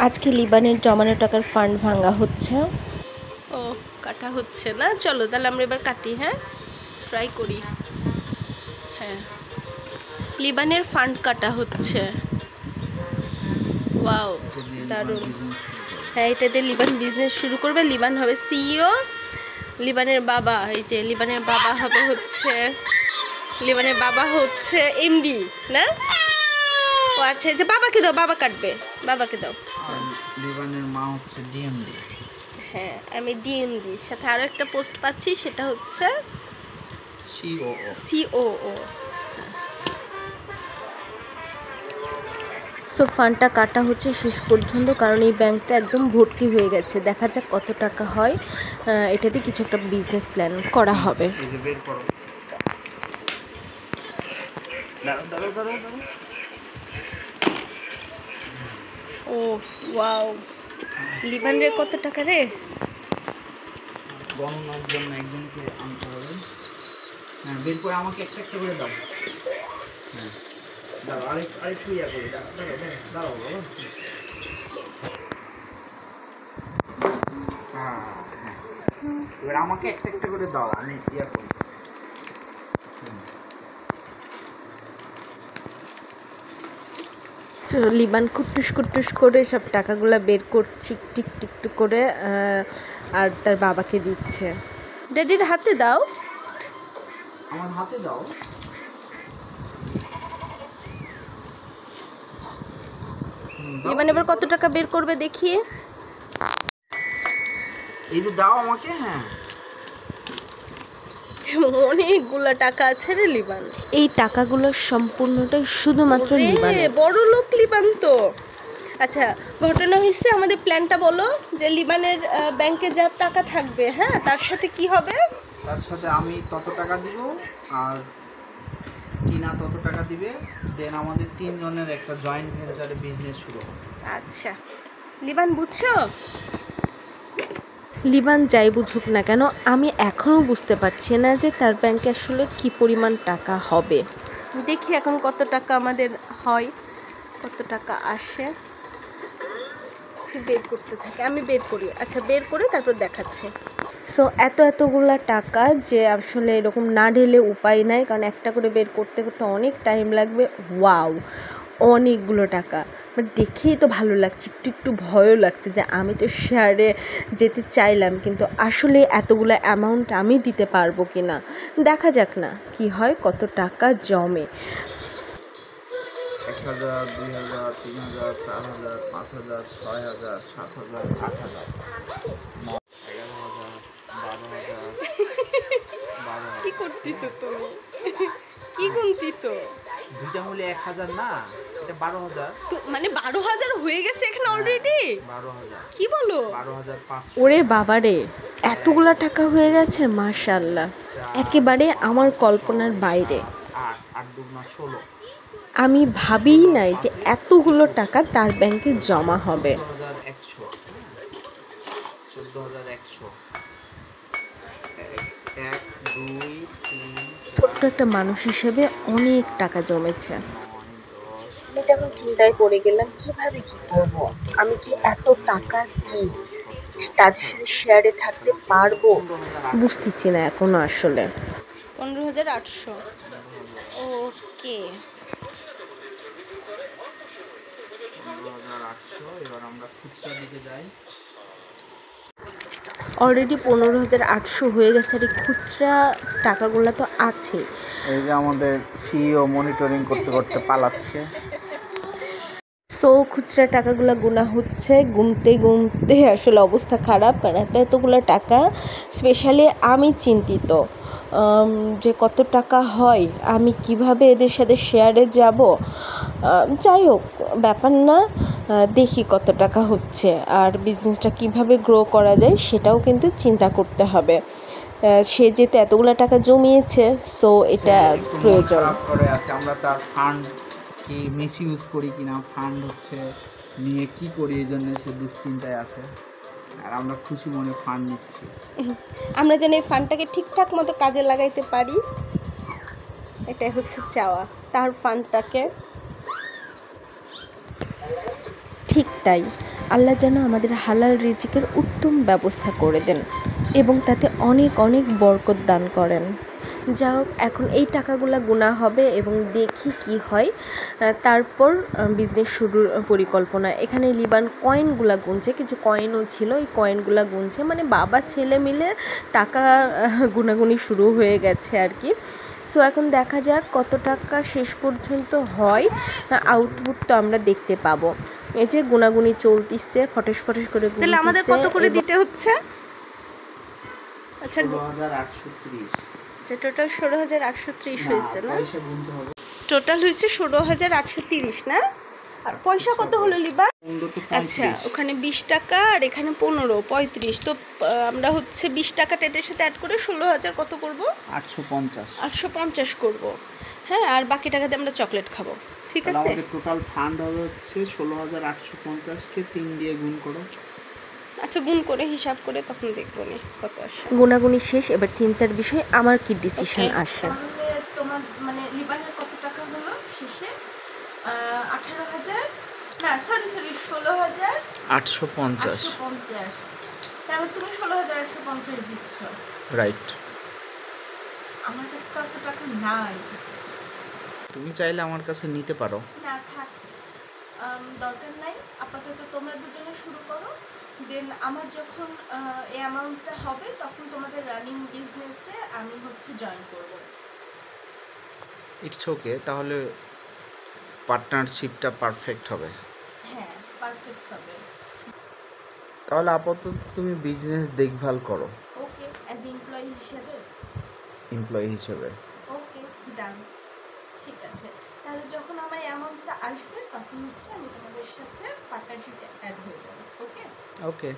আজকে লিবানের জমানো টাকার ফান্ড ভাঙা হচ্ছে। ও কাটা হচ্ছে না, চলো তাহলে আমরা এবার কাটি। হ্যাঁ, ট্রাই করি। হ্যাঁ, লিবানের ফান্ড কাটা হচ্ছে। ওয়াও, দারুণ। হ্যাঁ, এটা দিয়ে লিবান বিজনেস শুরু করবে। লিবান হবে সিইও। লিবানের বাবা, এই যে লিবানের বাবা হবে হচ্ছে, লিবানের বাবা হচ্ছে এমডি না? ও আচ্ছা, এই যে বাবাকে দাও, বাবা কাটবে, বাবাকে দাও। লিবানের মা হচ্ছে ডিএমডি। হ্যাঁ, আমি ডিএমডি সাথে আরো একটা পোস্ট পাচ্ছি, সেটা হচ্ছে সিওও। সো ফান্ডটা কাটা হচ্ছে শেষ পর্যন্ত, কারণ এই ব্যাংকটা একদম ভর্তি হয়ে গেছে। দেখা যাক কত টাকা হয়। এটাতে কিছু একটা বিজনেস প্ল্যান করা হবে। ও ওয়াও, লিবান রে কত টাকা রে? গণনার জন্য একজনকে আনতে হবে। হ্যাঁ, বের করে আমাকে একটা একটা করে দাও। হ্যাঁ, দাও, আরেকটু ইয়া করে দাও, দাও বাবা। হ্যাঁ, এবার আমাকে একটা একটা করে দাও, আমি ইয়া করি। লিবান কুটুস করে সব টাকাগুলো বের করছি টিক টিক টিক করে, আর তার বাবাকে দিচ্ছে। ড্যাডির হাতে দাও, আমার হাতে দাও। লিবান এবার কত টাকা বের করবে দেখি। এই যে দাও আমাকে। হ্যাঁ, অনেকগুলো টাকা আছে রে লিবান। এই টাকাগুলো সম্পূর্ণটাই শুধুমাত্র লিবানের। বড় লোক লিবান তো। আচ্ছা, ঘটনা হয়েছে, আমাদের প্ল্যানটা বলো, যে লিবানের ব্যাংকে যা টাকা থাকবে, হ্যাঁ, তার সাথে কি হবে? তার সাথে আমি তত টাকা দিব, আর টিনা তত টাকা দিবে। দেন আমাদের তিনজনের একটা জয়েন্ট ভেঞ্চারে বিজনেস শুরু হবে। আচ্ছা, লিবান বুঝছো? লিবান যাই বুঝুক না কেন, আমি এখনও বুঝতে পারছি না যে তার ব্যাংকে আসলে কি পরিমাণ টাকা হবে। দেখি এখন কত টাকা আমাদের হয়, কত টাকা আসে। বের করতে থাকে, আমি বের করি। আচ্ছা, বের করে তারপর দেখাচ্ছি। সো এতগুলা টাকা যে আসলে এরকম না ঢেলে উপায় নাই, কারণ একটা করে বের করতে করতে অনেক টাইম লাগবে। ওয়াও, অনেকগুলো টাকা। বাট দেখেই তো ভালো লাগছে, একটু ভয়ও লাগছে যে আমি তো শেয়ারে যেতে চাইলাম, কিন্তু আসলে এতগুলো অ্যামাউন্ট আমি দিতে পারবো কি না, দেখা যাক না কি হয়, কত টাকা জমে। 1000, 2000, 3000, 4000, 5000, 6000, 7000, 8000, 11,000, 12,000, কি করতেছো তুমি? কি গুনতিছো? দুইটা মূলে 1000 না, এটা 12,000। তো মানে 12,000 হয়ে গেছে এখানে অলরেডি? 12,000। কি বলো? 12,500। ওরে বাবারে, এতগুলা টাকা হয়ে গেছে, মাশাআল্লাহ, একেবারে আমার কল্পনার বাইরে। 8 দুগুণা 16। আমি ভাবিই নাই যে এতগুলো টাকা তার ব্যাংকে জমা হবে। 14,100। 14,100। 1, 2, 3, ছোট্ট একটা মানুষ হিসেবে অনেক টাকা জমেছে। আমি তখন চিন্তায় পড়ে গেলাম, কিভাবে কি করব, আমি কি এত টাকা দিই, তাদের সাথে শেয়ারে থাকতে পারবো, বুঝতেছি না এখনো আসলে। 15,800। ওকে, 15,800। এবার আমরা খুচরা দিকে যাই। অলরেডি 15,800 হয়ে গেছে, আর এই খুচরা টাকাগুলো তো আছে। এই যে আমাদের সিইও মনিটরিং করতে করতে পালাচ্ছে। সো খুচরা টাকাগুলো গোনা হচ্ছে, গুনতে আসলে অবস্থা খারাপ, কারণ এতগুলো টাকা। স্পেশালি আমি চিন্তিত যে কত টাকা হয়, আমি কিভাবে এদের সাথে শেয়ারে যাব। যাই হোক, ব্যাপার না, দেখি কত টাকা হচ্ছে, আর বিজনেসটা কিভাবে গ্রো করা যায় সেটাও কিন্তু চিন্তা করতে হবে। সে যেতে এতগুলো টাকা জমিয়েছে, সো এটা প্রয়োজন। করে আছে, আমরা তার ফান্ড কি মিস ইউজ করি কিনা, ফান্ড হচ্ছে নিয়ে কি করি, এই জন্য সে দুশ্চিন্তায় আছে, আর আমরা খুশি মনে ফান্ড নিচ্ছি। আমরা যেন এই ফান্ডটাকে ঠিকঠাক মতো কাজে লাগাইতে পারি, এটাই হচ্ছে চাওয়া তার ফান্ডটাকে। ঠিক তাই, আল্লাহ যেন আমাদের হালাল রিজিকের উত্তম ব্যবস্থা করে দেন এবং তাতে অনেক অনেক বরকত দান করেন। যা হোক, এখন এই টাকাগুলো গোনা হবে এবং দেখি কি হয়, তারপর বিজনেস শুরুর পরিকল্পনা। এখানে লিবান কয়েনগুলা গুনছে, কিছু কয়েনও ছিল, এই কয়েনগুলা গুনছে, মানে বাবা ছেলে মিলে টাকা গুনাগুনি শুরু হয়ে গেছে আর কি। সো এখন দেখা যাক কত টাকা শেষ পর্যন্ত হয়, আউটপুট তো আমরা দেখতে পাবো। এই যে গুনাগুনি চলতিছে, ফটস ফটস করে গুনতিছে। তাহলে আমাদের কত করে দিতে হচ্ছে? আচ্ছা, 16,830। আচ্ছা, টোটাল 16,830 হয়েছে না? টোটাল হয়েছে 16,830 না? আর পয়সা কত হলো লিবা? আচ্ছা, ওখানে 20 টাকা আর এখানে 35, তো আমরা হচ্ছে 20 টাকা এটার সাথে অ্যাড করে 16,000 কত করব? 850 করব। হ্যাঁ, আর বাকি টাকাতে আমরা চকলেট খাবো, ঠিক আছে? আমাদের টোটাল ফান্ড হবে হচ্ছে 16,850 কে 3 দিয়ে গুণ করো। আচ্ছা, গুণ করে হিসাব করে তখন দেখবো নি কত আসে। গুনাগুনি শেষ, এবার চিন্তার বিষয় আমার কি ডিসিশন আসে। তোমার মানে লিবানের কত টাকা হলো শেষে? 18,000 না, সরি 16,850। তারপর তুমি 16,850 দিচ্ছ, রাইট? আমার কাছে তো অত টাকা নাই। তুমি চাইলে আমার কাছে নিতে পারো। না থাক, দরকার নাই, আপাতত তোমরা দুজনে শুরু করো, দেন আমার যখন এই অ্যামাউন্টটা হবে তখন তোমাদের রানিং বিজনেসে আমি হচ্ছে জয়েন করব। ইটস ওকে, তাহলে পার্টনারশিপটা পারফেক্ট হবে। হ্যাঁ, পারফেক্ট হবে। তাহলে আপাতত তুমি বিজনেস দেখভাল করো। ওকে, অ্যাজ এমপ্লয়ি হিসেবে। ওকে, ডান, ঠিক আছে। তাহলে যখন আমার অ্যামাউন্টটা আসবে তখন হচ্ছে আমি তোমাদের সাথে পার্টনারশিপে অ্যাড হয়ে যাব। ওকে ওকে।